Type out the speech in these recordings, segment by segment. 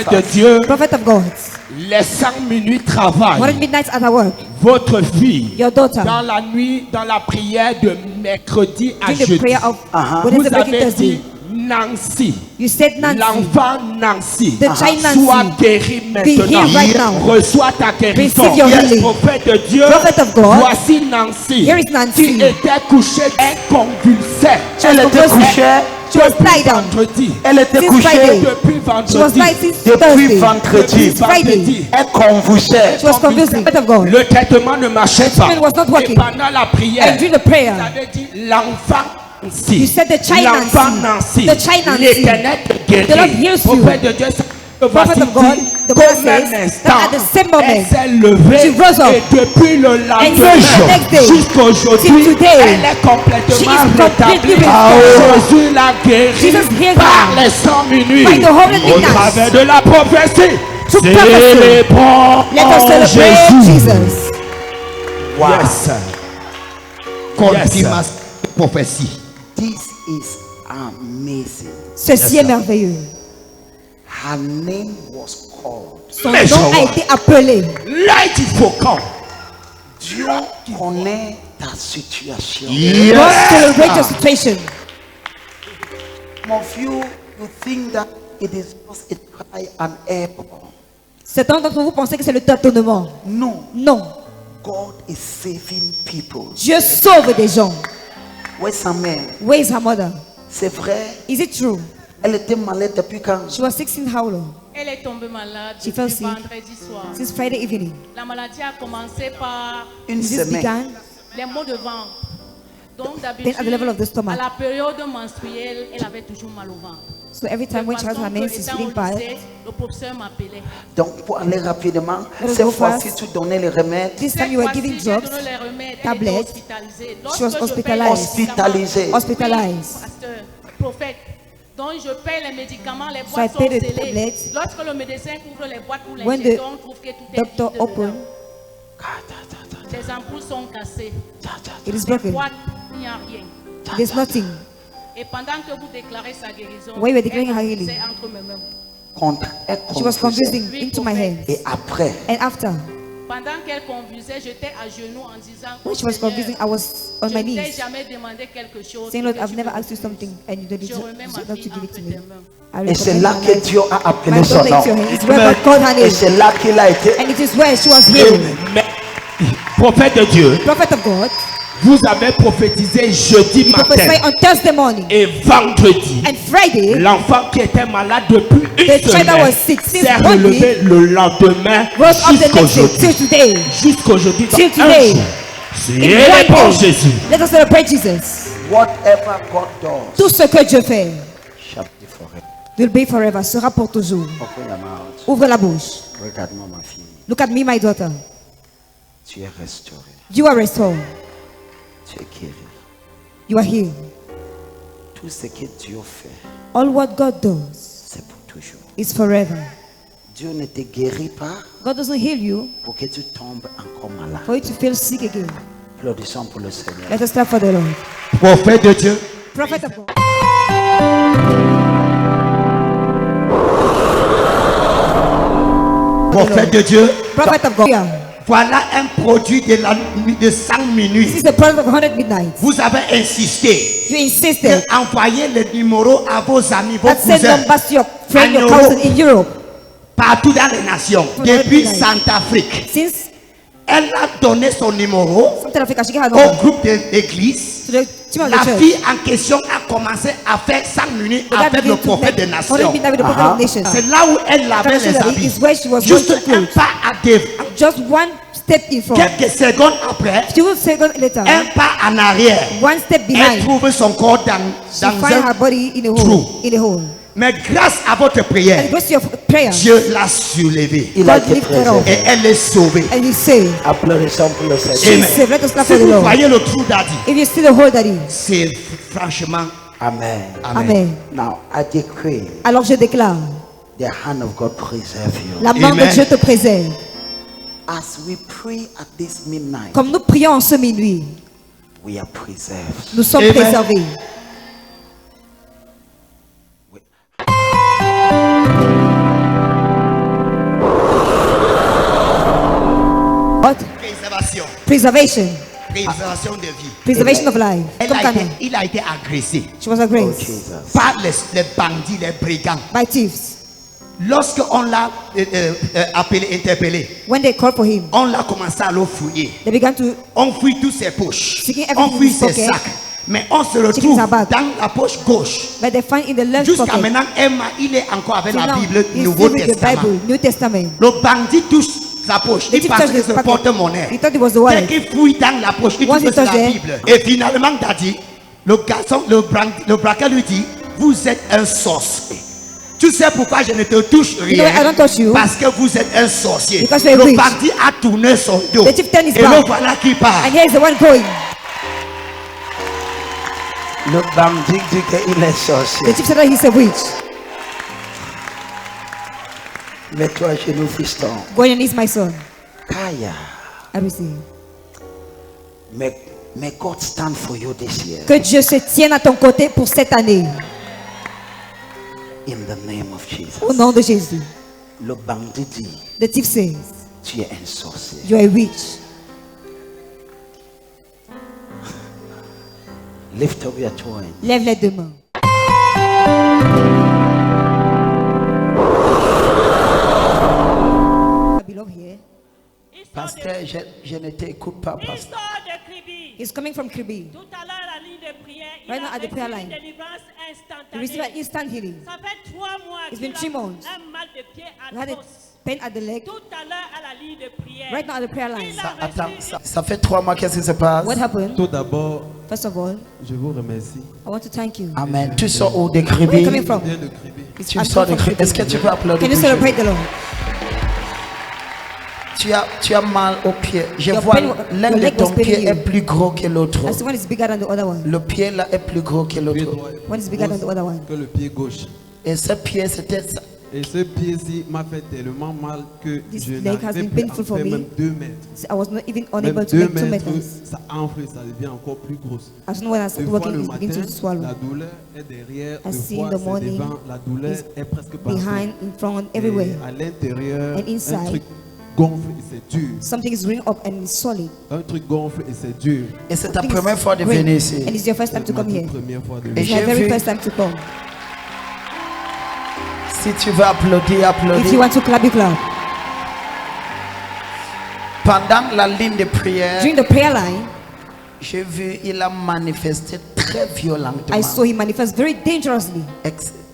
Prophète de Dieu, Prophet of God. les 100 minutes travail. 100 midnights at our work. Votre fille, Your daughter. dans la nuit, dans la prière de mercredi à During the jeudi, prayer of vous Wednesday breaking avez Thursday. dit Nancy, You said Nancy. l'enfant Nancy, The child Nancy. sois guéri Be maintenant. healed right now. Reçois ta guérison. Receive your healing. Prophète de Dieu, Prophet of God. voici Nancy, Here is Nancy. qui était couchée, elle convulsait. Elle était couchée. She was tied down. Vendredi. Elle était Since couchée Friday. Depuis She was vendredi. tied since depuis Thursday. vendredi. Since Friday. Elle convulsait. She was confusing. Prophet of God. Le traitement ne marchait pas. treatment was not working. Et pendant la prière, And during the prayer, vous avez dit l'enfant Nancy. You said the child L'enfant Nancy. Nancy. The child Nancy. L'Éternel te guérit. The Lord heals you. Prophète de Dieu, Prophet of God, the Bible says that at the same moment, elle s'est levée she rose up. et depuis le And the next day, lendemain jusqu'à aujourd'hui, till today, elle est she complètement is completely rétablie. restored. Jésus l'a guérie Jesus healed par her les 100 minutes by the Holy au Midnight. travers de la prophétie. To prophecy. Célébrons Let us celebrate Jésus. Jesus. Wow. Yes. Confirmation de prophétie. This is amazing. Ceci est merveilleux. Her name was called. Son nom a été appelé. Là, il faut quand Dieu connaît ta situation. God celebrate your situation. Some of you think that it is just a cry and error. Certains d'entre vous pensez que c'est le tâtonnement. No, Non. God is saving people. Dieu sauve des gens. Where's sa mère? Where is her mother? C'est vrai, Is it true? elle était malade depuis quand? She was 16 how long? Elle est tombée malade She fell depuis sick. vendredi soir. Since Friday evening. La maladie a commencé par Une This semaine. began. les maux de ventre. Donc Then at the level of the d'habitude, stomach. à la période menstruelle, elle avait toujours mal au ventre. So every time when she has her mens, she's feeling bad. Le professeur m'appelait. Donc pour aller rapidement, Let us cette go fois-ci fast. tu donnais les remèdes. This time you were giving Cette fois-ci, drugs, j'ai donné les remèdes, elle était tablets. hospitalisée. She was Lorsque je hospitalized. paye les médicaments- Hospitalized. Oui, pasteur, prophète. Donc je paye les médicaments, les So I boîtes sont pay the scellées. tablets. Lorsque le médecin ouvre les boîtes pour When the l'injecter, on trouve que tout est doctor vide open, dedans. Les ampoules sont cassées. it is Les broken. boîtes, il n'y a rien. There's nothing. Et pendant que vous déclarez sa guérison, While you were declaring her elle healing, c'est entre mes mains. Elle She was confusait. confusing into my hands. Et après, And after, Pendant qu'elle convulsait, j'étais à genoux en disant, when she was Seigneur, confusing, I was on je my ne t'ai knees, jamais demandé quelque chose. saying, Lord, que I've tu never me asked you refuses. something, and you don't need Je remets ma not to fille give it entre to tes me. mains. I et c'est recommend là my que life. Dieu a My appelé son daughter nom. into your hands. It's where God called her Et name. c'est là qu'il a été. And it is where she was healed. Mais, prophète de Dieu, Prophet of God, vous avez prophétisé jeudi he prophesied matin on Thursday morning. et vendredi. And Friday, L'enfant qui était malade depuis The une child that semaine was sick since s'est one relevé le lendemain rose up the next day jusqu'aujourd'hui. till today. Jusqu'aujourd'hui, dans Till un today. jour. In Célébrons one day. Jésus. Let us celebrate Jesus. Whatever God does Tout ce que Dieu fait shall be forever. will be forever, sera pour toujours. Open your mouth. Ouvre la bouche. Regarde-moi ma fille. Look at me, my daughter. Tu es restaurée. You are restored. Tu es guérie. You are healed. Tout ce que Dieu fait, All what God does c'est pour toujours. is forever. Dieu ne te guérit pas God doesn't heal you pour que tu tombes encore malade. for you to feel sick again. Applaudissons pour le Seigneur. Let us clap for the Lord. Prophète de Dieu, Prophet of God. prophète de Dieu, Prophet of God. voilà un produit de la nuit de 100 This minutes. is the product of 100 midnight. Vous avez insisté You insisted d'envoyer le numéro à vos amis, vos that send cousins, numbers to your friend, En your Europe. cousin in Europe. partout dans les nations, For depuis midnight. Centrafrique. Since Elle a donné son numéro South Africa, she got her au number groupe de l'église. to the team of La the church. fille en question a commencé à faire 100 minutes The guy avec le began to prophète des make 100 nations. midnight with the prophet of nations. C'est là où elle lavait les Traditionally, habits. is where she was Juste going to un clothes. pas à devant. Just one step in front. Quelques secondes après, Few seconds later, un pas en arrière. one step Elle behind, trouve son corps dans she find her un... body in a trou. hole. In a hole. Mais grâce à votre And prière, it goes to your prayer. Dieu l'a soulevée. Il a God été lift her préservé. Et elle est sauvée. And you say, Applaudissons pour le Seigneur. she's Amen. saved. Let us clap Si for the vous Lord. voyez le trou d'Adi, If you see the hole that is, c'est franchement... Amen. Amen. Now, I decree Alors je déclare, the hand of God preserve you. la main de Amen. Dieu te préserve. As we pray at this midnight, Comme nous prions en ce minuit, we are preserved. nous sommes Amen. préservés. Preservation. Préservation de vie. Preservation of life. Comme Ghana. Il a été agressé She was aggressed par les bandits, les brigands. by thieves. Lorsqu'on l'a appelé, interpellé, When they called for him, on l'a commencé à le fouiller. they began to On fouille tous ses poches, Seeking on everything fouille in his ses pocket. sacs. Mais on se Checking retrouve his bag. dans la poche gauche. but they find in the left Jusqu'à pocket. maintenant, Emma, il est encore avec Till la now, Bible, he's Nouveau still with the Testament. Bible, New Testament. Le bandit touche sa poche. The Il thief pense touched que his c'est le pocket. porte-monnaie. He thought it was the Dès wallet. qu'il fouille dans la poche, il Once trouve he que c'est la touched it, Bible. Et finalement, Daddy, le garçon, le braqueur lui dit, vous êtes un sorcier. Tu sais pourquoi je ne te touche know rien? why I don't touch you? Parce que vous êtes un sorcier. Because you're a Le witch. bandit a tourné son dos. The thief turned his Et le back. voilà qui part. And here's the one going. Le bandit dit qu'il est The sorcier. chief said that he's a witch. Mets-toi à genoux, fiston. Go on your knees, my son. Kaya. I receive. May God stand for you this year. Que Dieu se tienne à ton côté pour cette année. In the name of Jesus. Au nom de Jésus. Le bandit dit, The thief says, tu es un sorcier. you are a witch. Lift up your two hands. Lève les deux mains. Beloved here. Pasteur, je ne t'écoute pas, pasteur. Histoire de Kribi. He's coming from Kribi. Tout à l'heure, la ligne de prière, il Right now a at the prayer reçu une line. délivrance He received an instantanée. instant healing. Ça fait 3 mois It's qu'il been 3 a months. un mal de pied He had a atroce. pain at the leg. Tout à l'heure à la ligne de prière. Right now at the prayer line. Il a Attends, reçu ça fait 3 mois, qu'est-ce qui se passe? What happened? Tout d'abord, First of all, je vous remercie. I want to thank you. Amen. Tu sors où de Where are you coming Kribi? from? Bien de Kribi. It's- Tu I'm sors de from Kribi. Est-ce que Kribi. tu peux applaudir Can you pour celebrate Jésus? the Lord? Tu as mal au pied. Je Your vois pain- l'un your de leg ton was paining pied you. est plus gros que l'autre. As the one is bigger than the other one. Le pied là est plus gros que Pied l'autre. droit One is bigger than the other one. que le pied gauche. Et ce pied, c'était ça. Et ce pied-ci m'a fait tellement mal que This je leg has n'arrivais been plus à painful for faire me. même 2 mètres. I was not even Même unable to 2 make 2 mètres, meters. ça enfle et ça devient encore plus grosse. As soon as I Des started fois working, le it matin, began to swallow. la douleur est derrière, I le see in foie the c'est morning, devant, la douleur it's est presque partout. Behind, in front, Et everywhere. à l'intérieur, And inside. un truc gonfle et c'est dur. Something is ringing up and it's solid. Un truc gonfle et c'est dur. Et c'est ta Something première is fois de ring. venir ici. And it's your first time to C'est ma come toute here. première fois de Et It's venir. my j'ai very vu- first time to come. Si tu veux applaudir, If you applaudis. want to clap, you clap. Pendant la ligne de prière, During the prayer line, j'ai vu, il a manifesté très violentement. I saw him manifest very dangerously,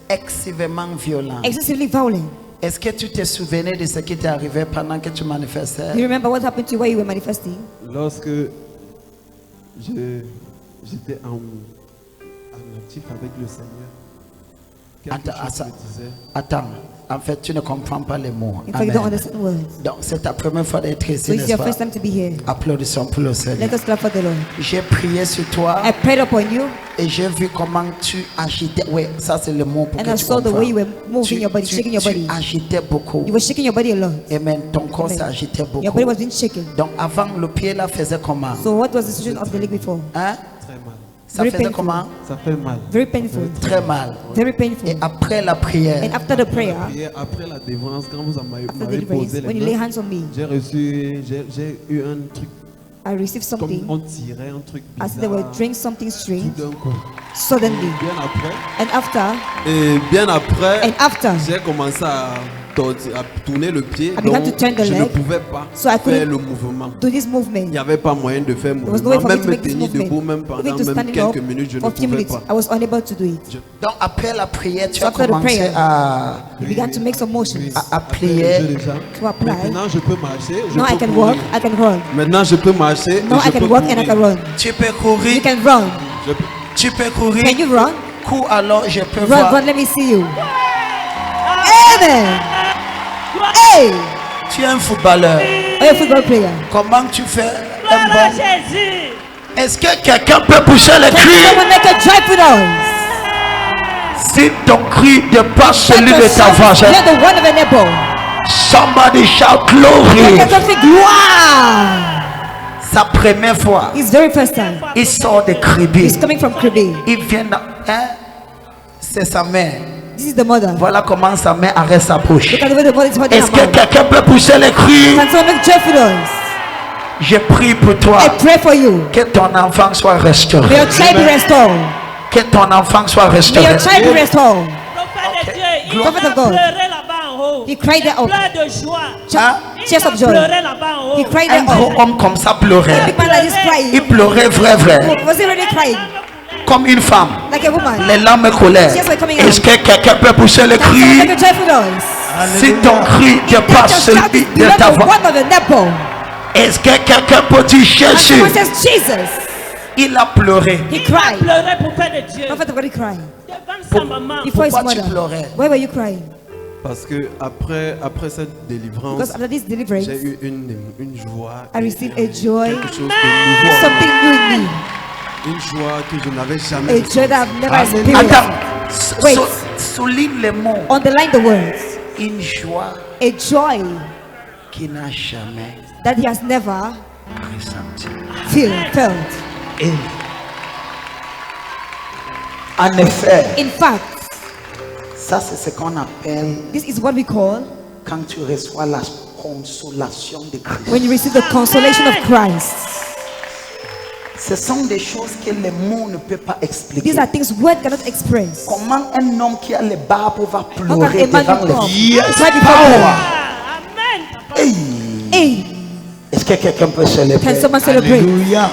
Excessivement violent. excessively violent. Est-ce que tu te souvenais de ce qui t'est arrivé pendant que tu Do manifestais? you remember what happened to you while you were manifesting? Lorsque j'étais en actif avec le Seigneur, quelque Attends, chose me disait, Attends, en fait, tu ne comprends pas les mots. In fact, you don't Amen. understand words. Donc, c'est ta première fois d'être So ici, it's n'est-ce your pas? first time to be here. Applaudissons pour le Seigneur. Let us clap for the Lord. J'ai prié sur toi I prayed upon you, et j'ai vu comment tu agitais. Oui, ça c'est le mot pour and que I tu saw the comprends. way you were moving your body, shaking your tu body. agitais beaucoup. You were shaking your body a lot. Amen. Ton corps Amen. s'agitait Your body beaucoup. was being shaken. Donc, avant, le pied là faisait comment? So what was the situation of the leg before? Hein? très mal. Ça Very faisait painful. comment? Ça fait mal. Very painful. Très mal. Very painful. Et après la prière, And after the prayer, Et après la délivrance, quand vous m'avez after the m'avez deliverance, posé when les you lay mains, hands on me, j'ai eu un truc I received comme something on tirait un truc as they were bizarre doing something tout strange d'un coup. suddenly. Bien après, And after, j'ai commencé à tourner le pied, I began donc to turn the je ne leg, pouvais pas so I couldn't faire le mouvement. do this Il movement. n'y avait pas moyen de faire There was no way mouvement, for me même to me make this tenir debout, movement. même pendant Even to même stand up quelques minutes, je ne for a few pouvais minutes, pas. I was unable to do it. donc après la prière, tu So as after the commencé prayer, à You began to make some motions à Après plier. le jeu déjà. to apply. Maintenant, je peux marcher, je Now I peux can courir. walk, I can run. Maintenant, je peux marcher, Now et je I can peux walk and I can courir. run. Tu peux You courir. can run. Je peux- Tu peux courir. Can you run? Cours alors, je peux Run, voir. run, let me see you. Amen. Hey! Tu es un footballeur. Are you a football player? Comment tu fais un Gloire à bon? Jésus. Est-ce que quelqu'un peut pousser le Can cri? someone make a joyful noise? Si ton cri dépasse celui Let de the ta sound voix, hear the one of an apple. somebody shout glory. Let us say gloire. Sa première fois, His very first time. il sort de He's Kribi. coming from Kribi. Il vient, hein? C'est sa mère. This is the mother. Voilà comment sa mère arrête sa bouche. Look at the way the mother is holding her Est-ce que mouth. quelqu'un peut pousser le cri? Can someone make joyful noise? Je prie pour toi. I pray for you. Que ton enfant soit May restauré. your child be restored. Que ton enfant soit May restauré. your child be restored. Prophète de Dieu, il Prophet a of God. pleuré là-bas en haut. He cried there. Pleure de joie. Hein? Tears of Il joy. a pleuré là-bas en haut. He cried Un there. gros homme comme ça pleurait. Big man like this Il crying. pleurait vrai. Was he really crying? Comme une femme. Like a woman. Les larmes coulaient. Tears were coming out. Est-ce que quelqu'un peut pousser le Can someone cri? make a joyful noise? Si ton cri dépasse Your shout celui is de below ta the voix. one of the nipple. Est-ce que quelqu'un peut dire And Jésus? someone says, Jesus. Il a pleuré. He Il a cried. pleuré pour faire de Dieu. Prophet of God, he cried. Devant sa maman. Before his Pourquoi tu mother. pleurais? Why were you crying? Parce que après cette délivrance, Because after this deliverance, j'ai eu une joie. I received a joy. Quelque chose de nouveau. Something new in me. Une joie que je n'avais jamais A joy that I've never experienced. Attends. Wait. Souligne les mots. Underline the words. Une joie A joy qui n'a jamais that he has never ressenti. felt. Et en effet, In fact, ça c'est ce qu'on appelle this is what we call quand tu reçois la consolation de Christ. when you receive the consolation of Christ. Ce sont des choses que les mots ne peuvent pas expliquer. These are things words cannot express. Comment un homme qui a les barbes va How can pleurer a man devant les come? filles? Right before God? Amen. Hey. Hey, Est-ce que quelqu'un peut se can lever? someone celebrate? Alléluia.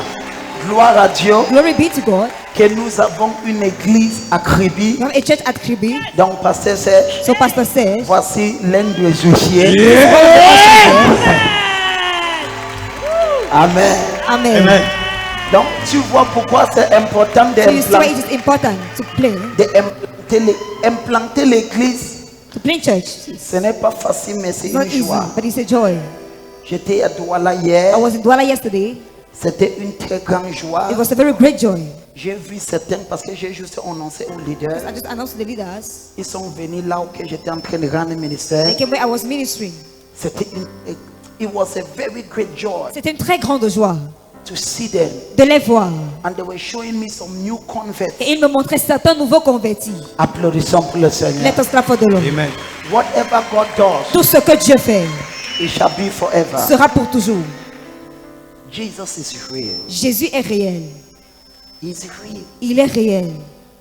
Gloire à Dieu Glory be to God. que nous avons une église à Kribi. We have a church at Kribi. Donc, pasteur Serge, So Pastor says, voici l'un des officiers. Amen. Amen. Amen. Donc, tu vois pourquoi c'est important So you see why it is important to play, d'implanter l'église. to play in church. Ce n'est pas facile, mais c'est It's not une easy, joie. but it's a joy. J'étais à Douala I hier. was in Douala yesterday. C'était une très grande joie. It was a very great joy. J'ai vu certains parce que j'ai juste annoncé aux leaders. I just announced to the leaders. Ils sont venus là où que j'étais en train de rendre ministère. They came where I was ministering. C'était it was a very great joy C'était une très grande joie to see them. de les voir. And they were showing me some new converts. Et ils me montraient certains nouveaux convertis. Applaudissons pour le Seigneur. Let us clap for the Lord. Amen. Whatever God does, Tout ce que Dieu fait it shall be forever. sera pour toujours. Jesus is real. Jésus est réel. He's real. Il est réel.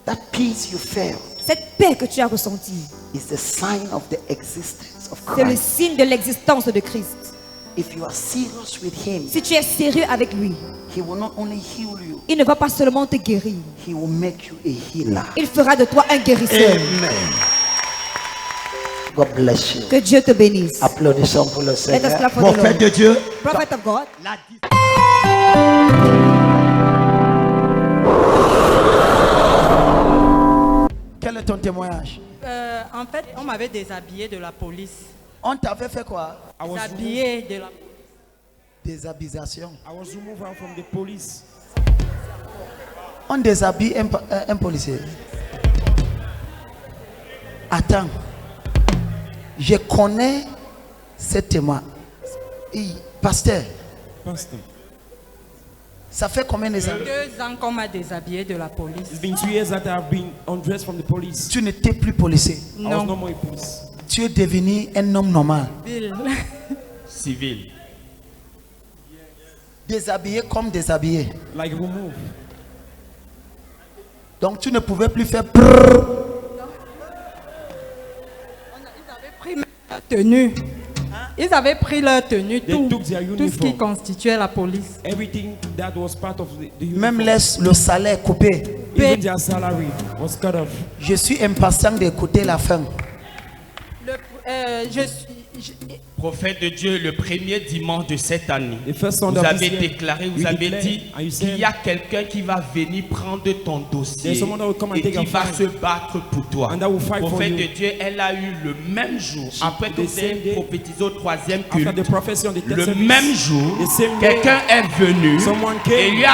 That peace you felt Cette paix que tu as ressentie, is the sign of the existence of c'est le Christ. signe de l'existence de Christ. If you are serious with Him, Si tu es sérieux avec lui, He will not only heal you, il ne va pas seulement te guérir, He will make you a healer. il fera de toi un guérisseur. God bless you. Que Dieu te bénisse. Applaudissons pour le Let us Seigneur. clap for the Prophète Lord. de Dieu. Prophet of God. La Quel est ton témoignage? En fait, on m'avait déshabillé de la police. On t'avait fait quoi? Déshabillé de la Déshabillisation. I was removed out from the police. On déshabille un policier. Attends. Je connais ce témoin. Pasteur, Pastor, ça fait combien de années? 2 ans qu'on m'a déshabillé de la police. it's been 2 years that I've been undressed from the police. Tu n'étais plus policier. I was no more a police. Tu es devenu un homme normal. Bill. Civil. Déshabillé comme déshabillé. Like removed. Donc tu ne pouvais plus faire Ils avaient pris leur tenue. Ils avaient pris leur tenue, They took their tout ce qui uniform. constituait la police. Everything that was part of the même uniform. laisse le salaire coupé. Even their salary was cut off. Je suis impatient d'écouter la fin. Prophète de Dieu, le premier dimanche de cette année, The first vous Sunday of avez this year, déclaré, you vous avez declared, dit and you qu'il said, y a quelqu'un qui va venir prendre ton dossier There's someone that will come and et take qui your va file. se battre pour toi. And that will fight for Prophète you. de Dieu, elle a eu le même jour, après que the vous avez same day, prophétisé au troisième After the culte, prophecy on the third le service, même jour, the same day, quelqu'un est venu someone came, et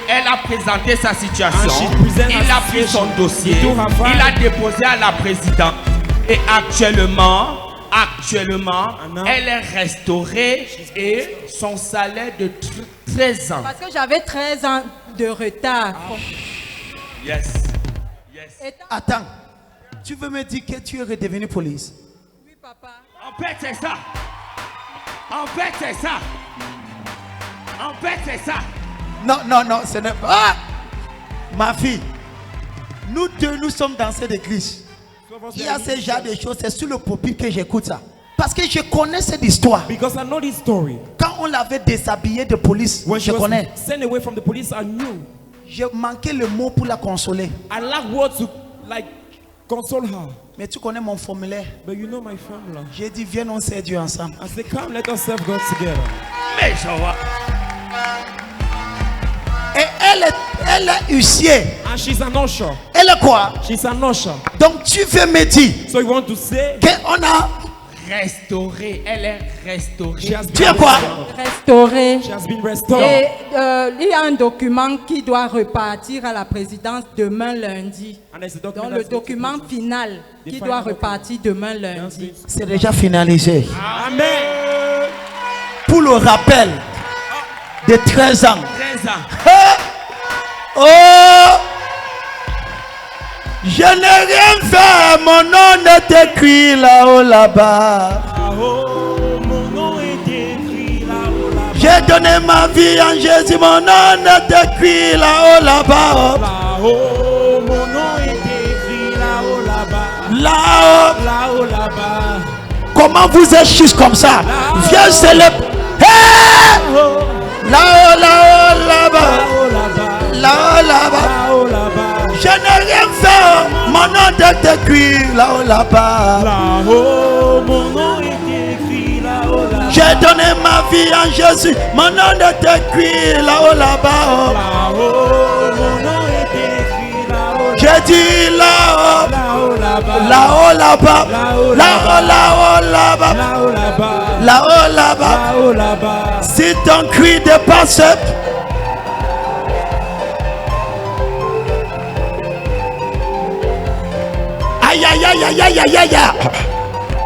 elle a présenté sa situation. and she presented Il her a pris son situation. dossier, He took her file. il a déposé à la présidente et actuellement, now, elle est restaurée et son salaire de 13 ans. Parce que j'avais 13 ans de retard. Yes. Attends. Tu veux me dire que tu es redevenu police? Oui, papa. En fait, c'est ça. En fait, c'est ça. En fait, c'est ça. Non, non, non, ce n'est pas. Ah! Ma fille, nous deux, nous sommes dans cette église. Il y a ce genre de choses, c'est sur le pupitre que j'écoute ça. Parce que je connais cette histoire. Because I know this story. Quand on l'avait déshabillé de police, When she je was connais. sent away from the police, I knew. J'ai manqué le mot pour la consoler. I lack words to like console her. Mais tu connais mon formulaire. But you know my formula. J'ai dit, viens, on sert Dieu ensemble. I say, come, let us serve God together. Mais je vois. Et elle est huissier. And she's an usher. Elle est quoi? She's an usher. Donc tu veux me dire So you want to say qu'on a... Restaurée. Elle est restaurée. she has been Tu es quoi? Restauré. She has been restored. Et il y a un document qui doit repartir à la présidence demain lundi. And there's a document Donc le that's going to document go to- final qui final doit document. repartir demain lundi. C'est déjà finalisé. Amen. Pour le rappel de 13 ans. 13 ans. Oh! Je n'ai rien fait, mon nom est écrit là-haut, là-bas. Oh, mon nom est écrit là-haut, là-bas. J'ai donné ma vie en Jésus, mon nom est écrit là-haut, là-bas. Là-haut, mon nom est écrit là-haut, là-bas. Là-haut. Là-haut, là-bas. Comment vous êtes juste comme ça? Viens célébrer. Hey! Là-haut, là-haut, là-bas. Là-haut, là-bas. Là-haut, là-bas. Là-haut, là-bas. Je n'ai rien fait, mon nom est écrit là-haut, là-bas. Là-haut, mon nom est écrit là-haut, là-bas. J'ai donné ma vie en Jésus, mon nom est écrit là-haut, là-bas. Là-haut, mon nom est écrit là-haut, J'ai dit là-haut, là-haut, là-bas. là-haut, là-bas, Là-haut, là-haut, là-haut, là-bas, Là-haut, là-bas. là-haut, là-bas. Là-haut, là-bas. Si ton cri dépasse, aïe, aïe, aïe, aïe, aïe, aïe, aïe.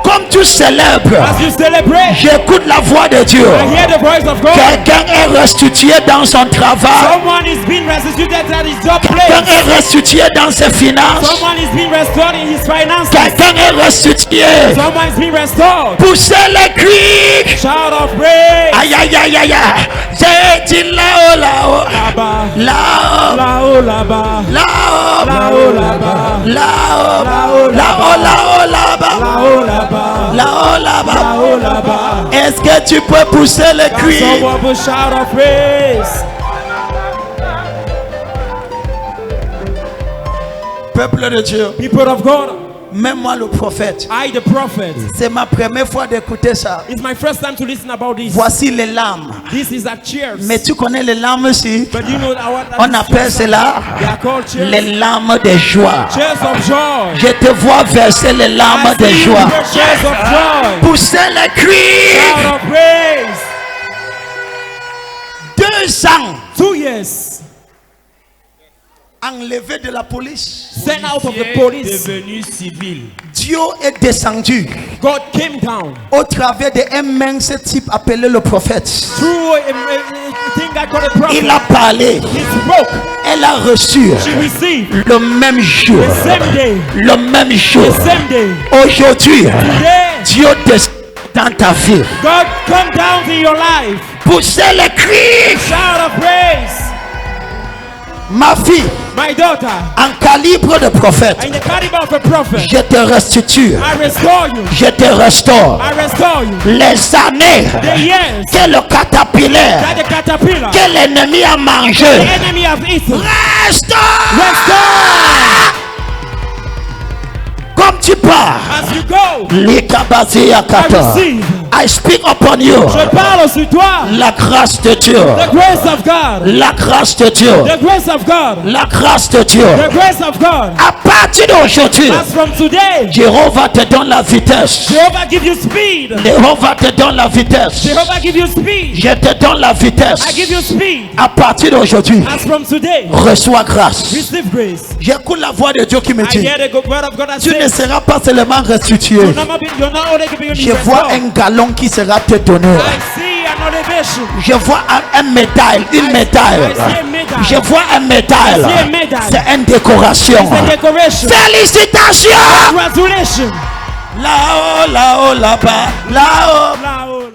Comme tu célèbres, As you celebrate, j'écoute la voix de Dieu. I hear the voice of God. Quelqu'un est restitué dans son travail. Someone is being restituted at his job Quelqu'un place. est restitué dans ses finances. Someone is being restored in his finances. Quelqu'un est restitué. Someone is being restored. Poussez les cris. Shout of praise. Aïe, aïe, aïe, aïe, aïe. J'ai dit là-haut, là-haut. Là-bas. Là-haut, Là-haut, là-bas. là-haut, Là-haut, là-bas. là-haut, Là-haut, là-haut, là-haut, là-bas. Là-haut, là-bas. Là-haut, là-bas. Là-haut, là-bas. Est-ce que tu peux pousser les cris? Someone will shout of praise. Peuple de Dieu, People of God, même moi le prophète, I the prophet. c'est ma première fois d'écouter ça. It's my first time to listen about this. Voici les larmes. This is a cheers. Mais tu connais les larmes aussi? But you know what that On is appelle cheers. cela They are called cheers. les larmes de joie. Cheers of joy. Je te vois verser les larmes I de see joie. the cheers of joy. Poussez les cris. Shout of praise. 2 ans 2 years enlevé de la police. sent out of the Est police. devenu civil. Dieu est descendu God came down au travers d'un mince type appelé le prophète. through a thing I call a prophet. Il a parlé. He spoke. Elle a reçu She received le même jour. the same day. Le même jour. The same day. Aujourd'hui, Today, Dieu descend dans ta vie. God come down to your life. Poussez les cris. Shout of praise. Ma fille, My daughter, en calibre de prophète, in the caliber of a prophet, je te restitue. I restore you. Je te restaure. I restore you. Les années The years que le caterpillar, that the caterpillar, que l'ennemi a mangé, the enemy have eaten, restaure. restore. Comme tu pars, As you go, l'ikabazi I akata. receive. I speak upon you. Je parle sur toi. La grâce de Dieu. The grace of God. La grâce de Dieu. The grace of God. La grâce de Dieu. The grace of God. À partir d'aujourd'hui, As from today, Jéhovah te donne la vitesse. Jehovah give you speed. Jéhovah te donne la vitesse. Jehovah give you speed. Je te donne la vitesse. I give you speed. À partir d'aujourd'hui, As from today, reçois grâce. receive grace. J'écoute la voix de Dieu qui me I dit, hear the good word of God that tu ne says, seras pas seulement restitué. you're not only giving Je you vois restore. un galon qui sera te donné. I see an elevation. Je vois un médaille, une médaille. I see a medal. Je vois un médaille. I see a medal. C'est une décoration. It's a decoration. Félicitations! Congratulations. Là-haut, là-haut, là-bas, là-haut. Là-haut,